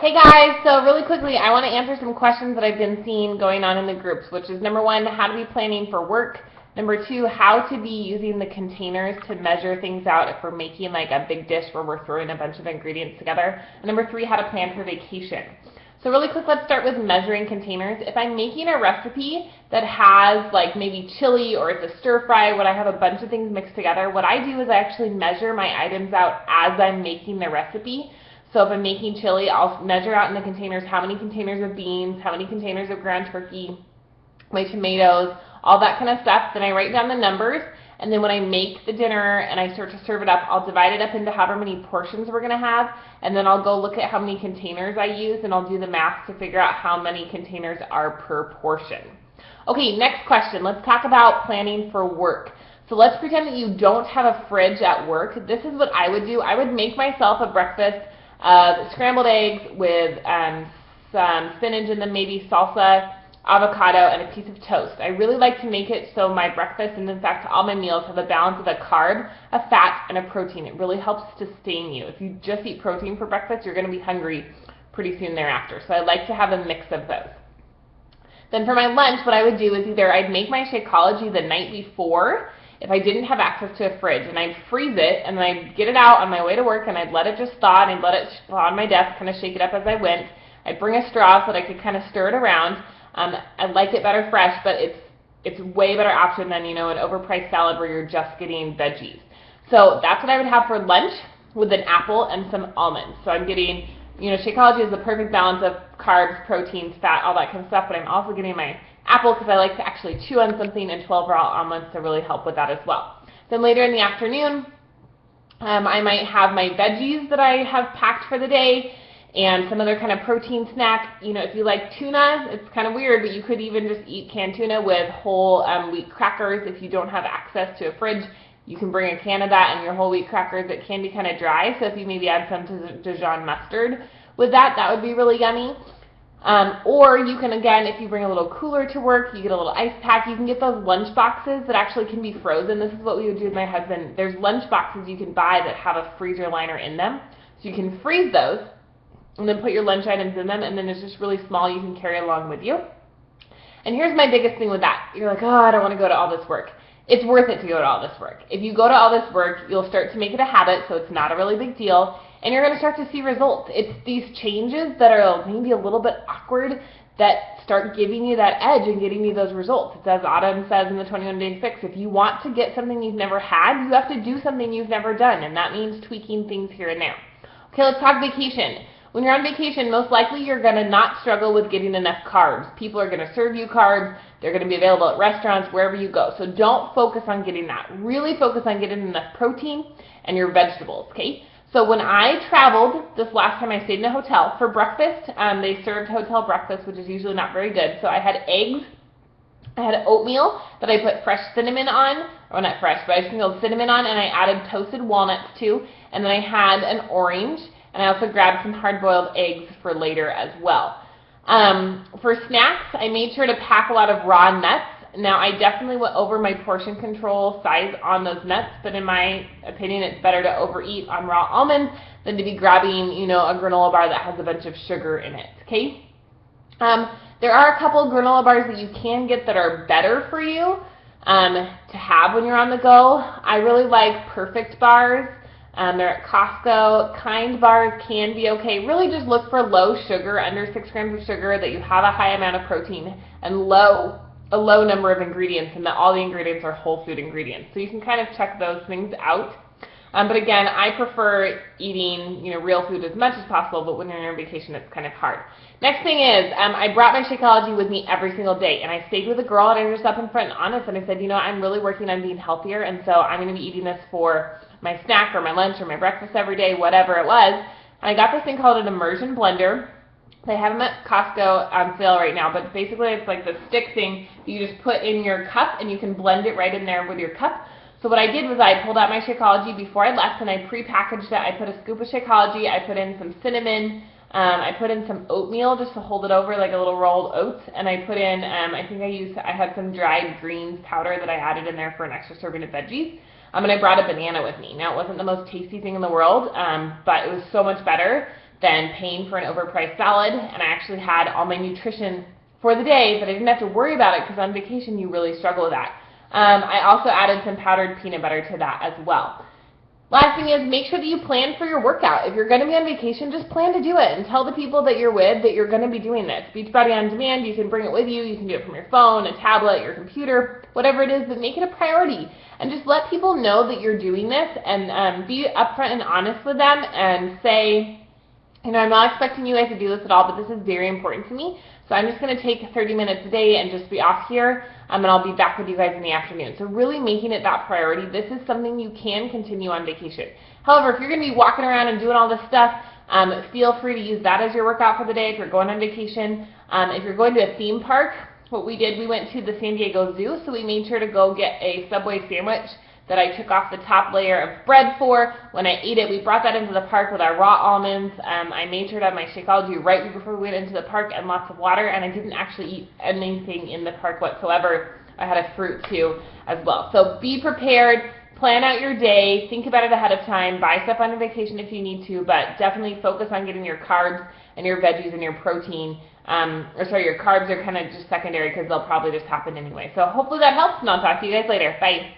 Hey guys, so really quickly, I want to answer some questions that I've been seeing going on in the groups, which is number one, how to be planning for work. Number two, how to be using the containers to measure things out if we're making like a big dish where we're throwing a bunch of ingredients together. And number three, how to plan for vacation. So really quick, let's start with measuring containers. If I'm making a recipe that has like maybe chili or it's a stir fry, when I have a bunch of things mixed together, what I do is I actually measure my items out as I'm making the recipe. So if I'm making chili, I'll measure out in the containers how many containers of beans, how many containers of ground turkey, my tomatoes, all that kind of stuff. Then I write down the numbers, and then when I make the dinner and I start to serve it up, I'll divide it up into however many portions we're going to have, and then I'll go look at how many containers I use, and I'll do the math to figure out how many containers are per portion. Okay, next question. Let's talk about planning for work. So let's pretend that you don't have a fridge at work. This is what I would do. I would make myself a breakfast of scrambled eggs with some spinach and then maybe salsa, avocado, and a piece of toast. I really like to make it so my breakfast, and in fact all my meals, have a balance of a carb, a fat, and a protein. It really helps sustain you. If you just eat protein for breakfast, you're going to be hungry pretty soon thereafter. So I like to have a mix of those. Then for my lunch, what I would do is either I'd make my Shakeology the night before, if I didn't have access to a fridge, and I'd freeze it, and then I'd get it out on my way to work, and I'd let it just thaw, and I'd let it thaw on my desk, kind of shake it up as I went. I'd bring a straw so that I could kind of stir it around. I like it better fresh, but it's way better option than, an overpriced salad where you're just getting veggies. So that's what I would have for lunch with an apple and some almonds. So I'm getting, Shakeology is the perfect balance of carbs, proteins, fat, all that kind of stuff, but I'm also getting my apple because I like to actually chew on something, and 12 raw almonds to really help with that as well. Then later in the afternoon, I might have my veggies that I have packed for the day and some other kind of protein snack. If you like tuna, it's kind of weird, but you could even just eat canned tuna with whole wheat crackers. If you don't have access to a fridge, you can bring a can of that and your whole wheat crackers. It can be kind of dry, so if you maybe add some Dijon mustard with that, that would be really yummy. Or you can, again, if you bring a little cooler to work, you get a little ice pack. You can get those lunch boxes that actually can be frozen. This is what we would do with my husband. There's lunch boxes you can buy that have a freezer liner in them. So you can freeze those and then put your lunch items in them, and then it's just really small. You can carry along with you. And here's my biggest thing with that. You're like, oh, I don't want to go to all this work. It's worth it to go to all this work. If you go to all this work, you'll start to make it a habit, so it's not a really big deal. And you're going to start to see results. It's these changes that are maybe a little bit awkward that start giving you that edge and getting you those results. It's as Autumn says in the 21-Day Fix, if you want to get something you've never had, you have to do something you've never done, and that means tweaking things here and there. Okay, let's talk vacation. When you're on vacation, most likely you're going to not struggle with getting enough carbs. People are going to serve you carbs. They're going to be available at restaurants, wherever you go. So don't focus on getting that. Really focus on getting enough protein and your vegetables, okay? So when I traveled, this last time I stayed in a hotel, for breakfast, they served hotel breakfast, which is usually not very good. So I had eggs, I had oatmeal that I put fresh cinnamon on, or not fresh, but I sprinkled cinnamon on, and I added toasted walnuts too, and then I had an orange, and I also grabbed some hard-boiled eggs for later as well. For snacks, I made sure to pack a lot of raw nuts. Now, I definitely went over my portion control size on those nuts, but in my opinion, it's better to overeat on raw almonds than to be grabbing, a granola bar that has a bunch of sugar in it, okay? There are a couple of granola bars that you can get that are better for you to have when you're on the go. I really like Perfect bars. They're at Costco. Kind bars can be okay. Really just look for low sugar, under 6 grams of sugar, that you have a high amount of protein, and a low number of ingredients, and that all the ingredients are whole food ingredients. So you can kind of check those things out. But again, I prefer eating real food as much as possible, but when you're on vacation, it's kind of hard. Next thing is, I brought my Shakeology with me every single day, and I stayed with a girl, and I was just up in front and honest, and I said, I'm really working on being healthier, and so I'm going to be eating this for my snack or my lunch or my breakfast every day, whatever it was. And I got this thing called an immersion blender. They have them at Costco on sale right now, but basically it's like the stick thing that you just put in your cup, and you can blend it right in there with your cup. So what I did was I pulled out my Shakeology before I left, and I pre-packaged it. I put a scoop of Shakeology, I put in some cinnamon, I put in some oatmeal just to hold it over, like a little rolled oats, and I put in, I had some dried greens powder that I added in there for an extra serving of veggies. And I brought a banana with me. Now, it wasn't the most tasty thing in the world, but it was so much better than paying for an overpriced salad, and I actually had all my nutrition for the day, but I didn't have to worry about it because on vacation you really struggle with that. I also added some powdered peanut butter to that as well. Last thing is, make sure that you plan for your workout. If you're going to be on vacation, just plan to do it and tell the people that you're with that you're going to be doing this. Beachbody On Demand, you can bring it with you. You can do it from your phone, a tablet, your computer, whatever it is, but make it a priority. And just let people know that you're doing this, and be upfront and honest with them and say, I'm not expecting you guys to do this at all, but this is very important to me. So I'm just going to take 30 minutes a day and just be off here, and I'll be back with you guys in the afternoon. So really making it that priority. This is something you can continue on vacation. However, if you're going to be walking around and doing all this stuff, feel free to use that as your workout for the day if you're going on vacation. If you're going to a theme park, what we did, we went to the San Diego Zoo, so we made sure to go get a Subway sandwich that I took off the top layer of bread for. When I ate it, we brought that into the park with our raw almonds. I made sure to have my Shakeology right before we went into the park and lots of water, and I didn't actually eat anything in the park whatsoever. I had a fruit too as well. So be prepared, plan out your day, think about it ahead of time, buy stuff on your vacation if you need to, but definitely focus on getting your carbs and your veggies and your protein. Your carbs are kind of just secondary because they'll probably just happen anyway. So hopefully that helps, and I'll talk to you guys later. Bye.